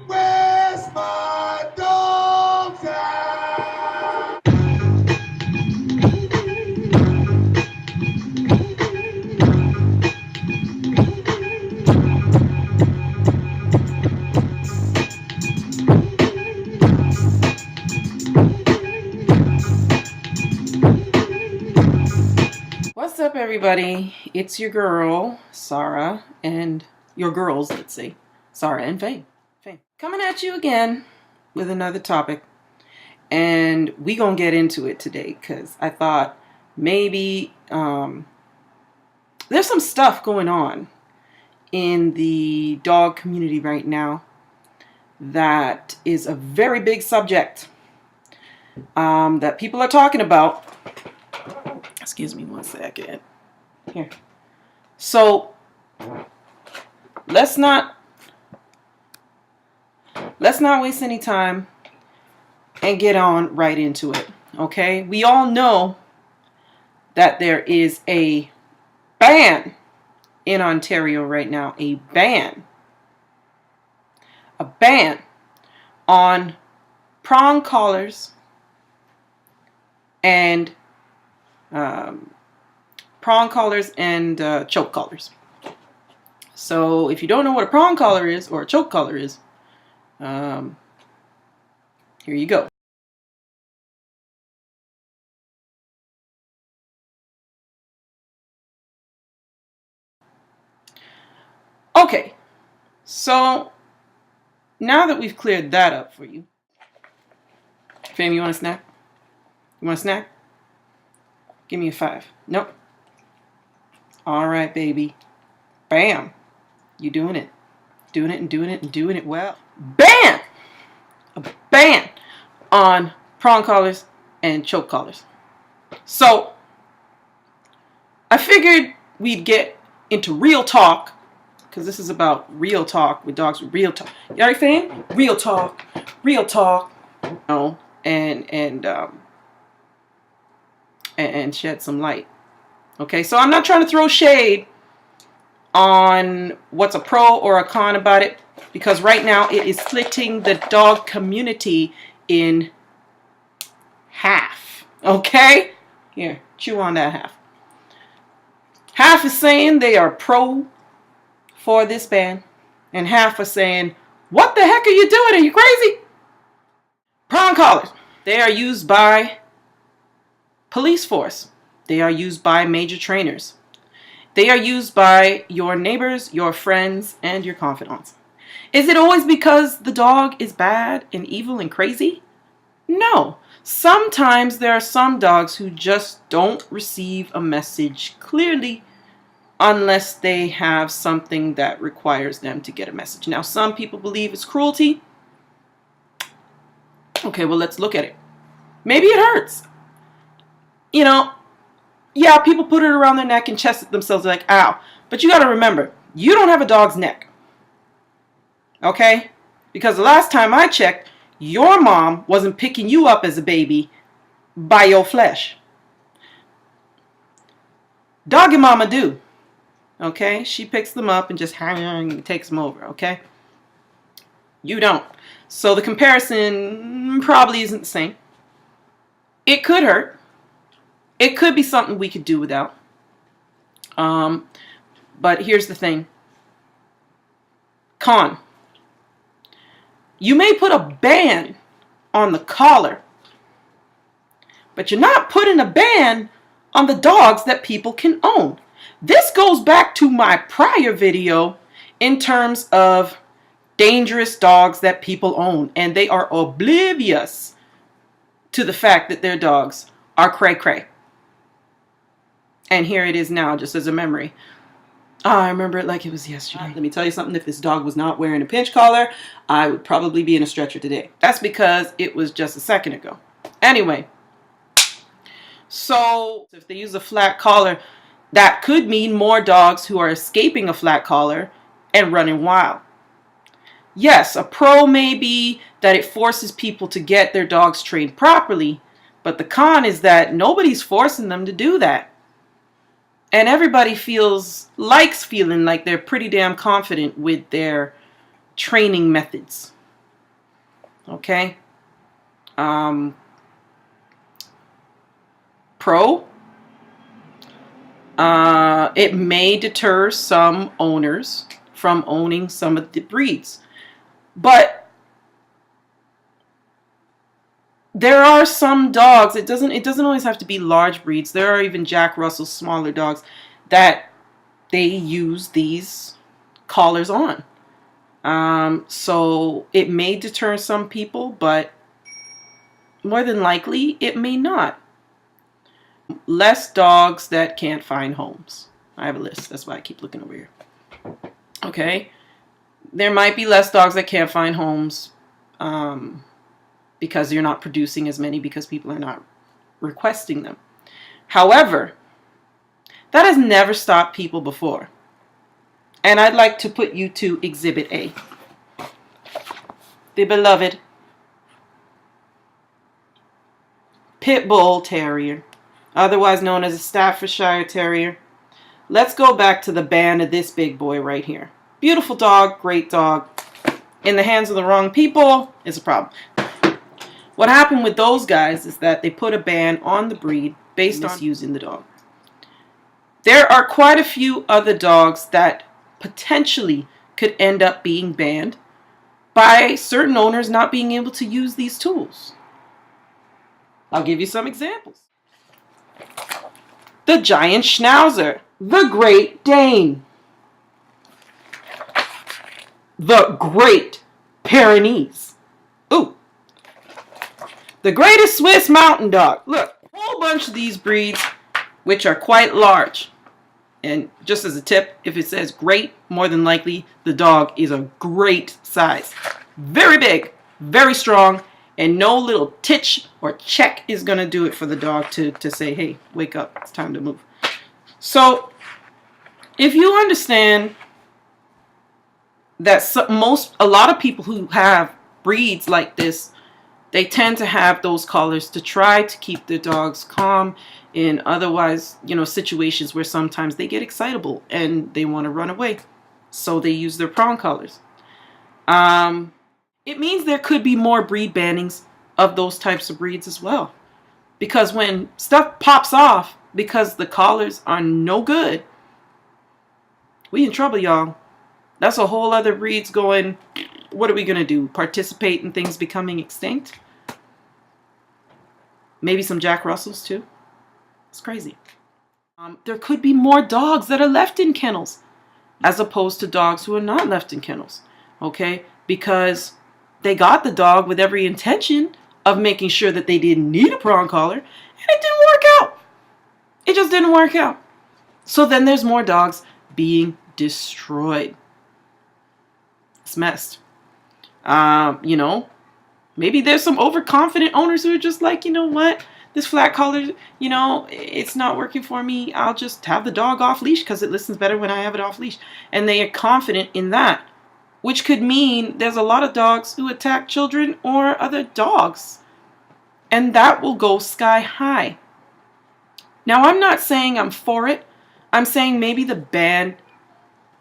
Where's my dog at? What's up, everybody? It's your girl, Sarah, and your girls, let's see, Sarah and Faye. Coming at you again with another topic, and we gonna get into it today because I thought maybe there's some stuff going on in the dog community right now that is a very big subject that people are talking about. Excuse me one second. Here. So let's not waste any time and get on right into it. Okay? We all know that there is a ban in Ontario right now. A ban on prong collars and choke collars. So if you don't know what a prong collar is or a choke collar is, here you go. Okay, so now that we've cleared that up for you, fam, you want a snack? You want a snack? Give me a 5. Nope. All right, baby. Bam. You doing it. Doing it and doing it and doing it well. Ban! A ban on prong collars and choke collars. So, I figured we'd get into real talk, because this is about real talk with dogs. Real talk. You alright, fam? Real talk. Real talk. You know, and shed some light. Okay, so I'm not trying to throw shade on what's a pro or a con about it, because right now it is splitting the dog community in half. Okay? Here, chew on that half. Half is saying they are pro for this ban, and half are saying, what the heck are you doing? Are you crazy? Prong collars. They are used by police force. They are used by major trainers. They are used by your neighbors, your friends, and your confidants. Is it always because the dog is bad and evil and crazy? No. Sometimes there are some dogs who just don't receive a message clearly unless they have something that requires them to get a message. Now, some people believe it's cruelty. Okay, well, let's look at it. Maybe it hurts. You know, yeah, people put it around their neck and chest themselves like, ow. But you got to remember, you don't have a dog's neck. Okay? Because the last time I checked, your mom wasn't picking you up as a baby by your flesh. Doggy mama do. Okay? She picks them up and just takes them over. Okay? You don't. So the comparison probably isn't the same. It could hurt. It could be something we could do without. But here's the thing. Con. You may put a ban on the collar, but you're not putting a ban on the dogs that people can own. This goes back to my prior video in terms of dangerous dogs that people own, and they are oblivious to the fact that their dogs are cray-cray. And here it is now, just as a memory. Oh, I remember it like it was yesterday. Let me tell you something. If this dog was not wearing a pinch collar, I would probably be in a stretcher today. That's because it was just a second ago. Anyway, so if they use a flat collar, that could mean more dogs who are escaping a flat collar and running wild. Yes, a pro may be that it forces people to get their dogs trained properly, but the con is that nobody's forcing them to do that. And everybody likes feeling like they're pretty damn confident with their training methods. Okay. Pro. It may deter some owners from owning some of the breeds. But there are some dogs, it doesn't always have to be large breeds. There are even Jack Russell smaller dogs that they use these collars on. So it may deter some people, but more than likely it may not. Less dogs that can't find homes. I have a list. That's why I keep looking over here. Okay. There might be less dogs that can't find homes because you're not producing as many because people are not requesting them. However, that has never stopped people before. And I'd like to put you to Exhibit A. The beloved Pit Bull Terrier, otherwise known as a Staffordshire Terrier. Let's go back to the band of this big boy right here. Beautiful dog, great dog. In the hands of the wrong people is a problem. What happened with those guys is that they put a ban on the breed based on using the dog. There are quite a few other dogs that potentially could end up being banned by certain owners not being able to use these tools. I'll give you some examples. The giant schnauzer, the Great Dane, the Great Pyrenees. Ooh. The greatest Swiss mountain dog. Look, a whole bunch of these breeds, which are quite large. And just as a tip, if it says great, more than likely the dog is a great size. Very big, very strong, and no little titch or check is going to do it for the dog to say, hey, wake up, it's time to move. So, if you understand that a lot of people who have breeds like this, they tend to have those collars to try to keep their dogs calm in otherwise, situations where sometimes they get excitable and they want to run away. So they use their prong collars. It means there could be more breed bannings of those types of breeds as well. Because when stuff pops off because the collars are no good, we in trouble, y'all. That's a whole other breeds going, what are we going to do? Participate in things becoming extinct? Maybe some Jack Russells too. It's crazy. There could be more dogs that are left in kennels as opposed to dogs who are not left in kennels. Okay? Because they got the dog with every intention of making sure that they didn't need a prong collar, and it didn't work out. It just didn't work out. So then there's more dogs being destroyed. It's messed. Maybe there's some overconfident owners who are just like, you know what? This flat collar, it's not working for me. I'll just have the dog off leash because it listens better when I have it off leash. And they are confident in that, which could mean there's a lot of dogs who attack children or other dogs. And that will go sky high. Now, I'm not saying I'm for it. I'm saying maybe the ban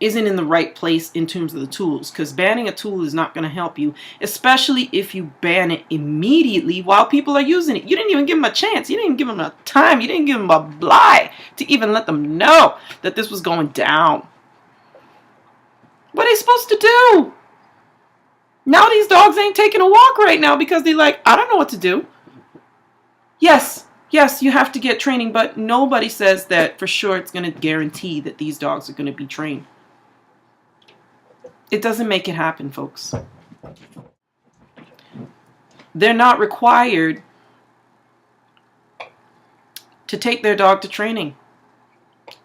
isn't in the right place in terms of the tools, because banning a tool is not going to help you, especially if you ban it immediately while people are using it. You didn't even give them a chance. You didn't even give them a time. You didn't give them a bly to even let them know that this was going down. What are they supposed to do? Now these dogs ain't taking a walk right now because they're like, I don't know what to do. Yes, you have to get training, but nobody says that for sure it's going to guarantee that these dogs are going to be trained. It doesn't make it happen, folks. They're not required to take their dog to training.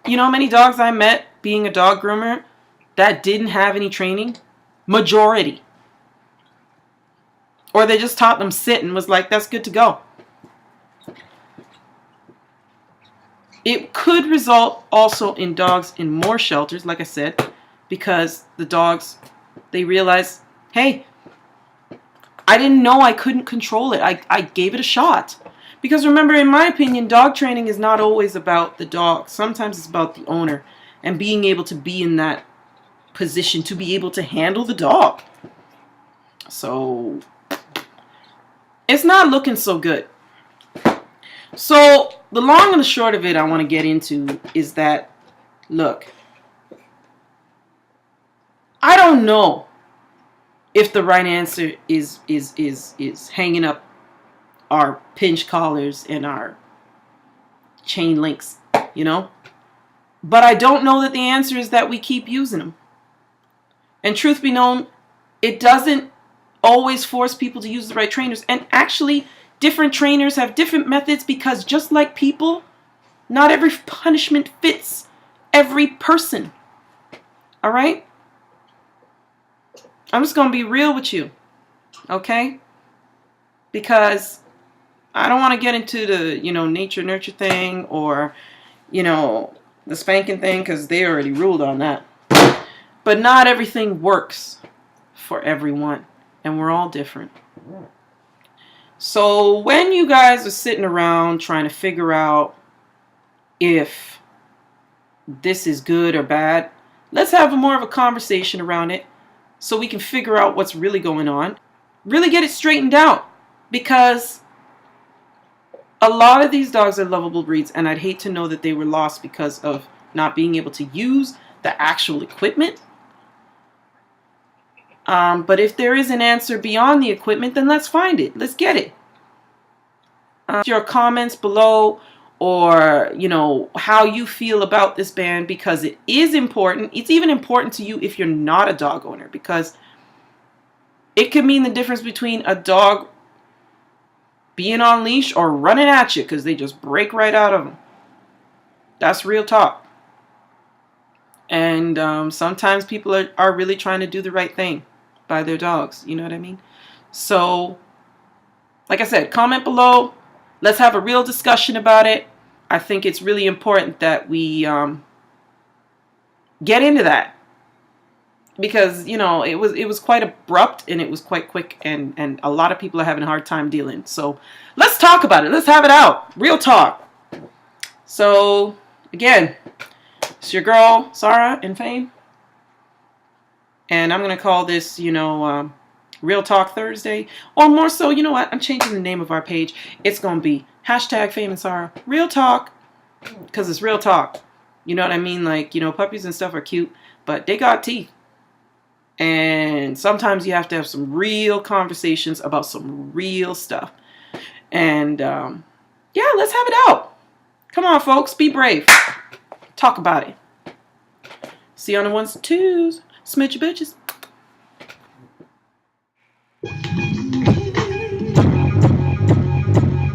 You know how many dogs I met being a dog groomer that didn't have any training? Majority. Or they just taught them sit and was like, that's good to go. It could result also in dogs in more shelters, like I said, because the dogs, they realize, hey, I didn't know I couldn't control it. I gave it a shot. Because remember, in my opinion, dog training is not always about the dog. Sometimes it's about the owner and being able to be in that position to be able to handle the dog. So it's not looking so good. So the long and the short of it I want to get into is that, look, I don't know if the right answer is hanging up our pinch collars and our chain links, you know? But I don't know that the answer is that we keep using them. And truth be known, it doesn't always force people to use the right trainers. And actually, different trainers have different methods because just like people, not every punishment fits every person. All right? I'm just going to be real with you. Okay? Because I don't want to get into the, nature nurture thing or, the spanking thing because they already ruled on that. But not everything works for everyone. And we're all different. So when you guys are sitting around trying to figure out if this is good or bad, let's have more of a conversation around it so we can figure out what's really going on. Really get it straightened out. Because a lot of these dogs are lovable breeds, and I'd hate to know that they were lost because of not being able to use the actual equipment. But if there is an answer beyond the equipment, then let's find it. Let's get it. Your comments below, or how you feel about this ban, because it is important. It's even important to you if you're not a dog owner, because it could mean the difference between a dog being on leash or running at you because they just break right out of them. That's real talk. And sometimes people are really trying to do the right thing by their dogs. You know what I mean? So, like I said, comment below. Let's have a real discussion about it. I think it's really important that we get into that. Because, it was quite abrupt and it was quite quick, and a lot of people are having a hard time dealing. So let's talk about it. Let's have it out. Real talk. So, again, it's your girl, Sarah in Fame. And I'm going to call this, Real Talk Thursday. Or more so, you know what? I'm changing the name of our page. It's going to be #Fame and Sarah. Real Talk. Because it's real talk. You know what I mean? Like, puppies and stuff are cute, but they got teeth. And sometimes you have to have some real conversations about some real stuff. And, yeah, let's have it out. Come on, folks. Be brave. Talk about it. See you on the ones and twos. Smidge your bitches.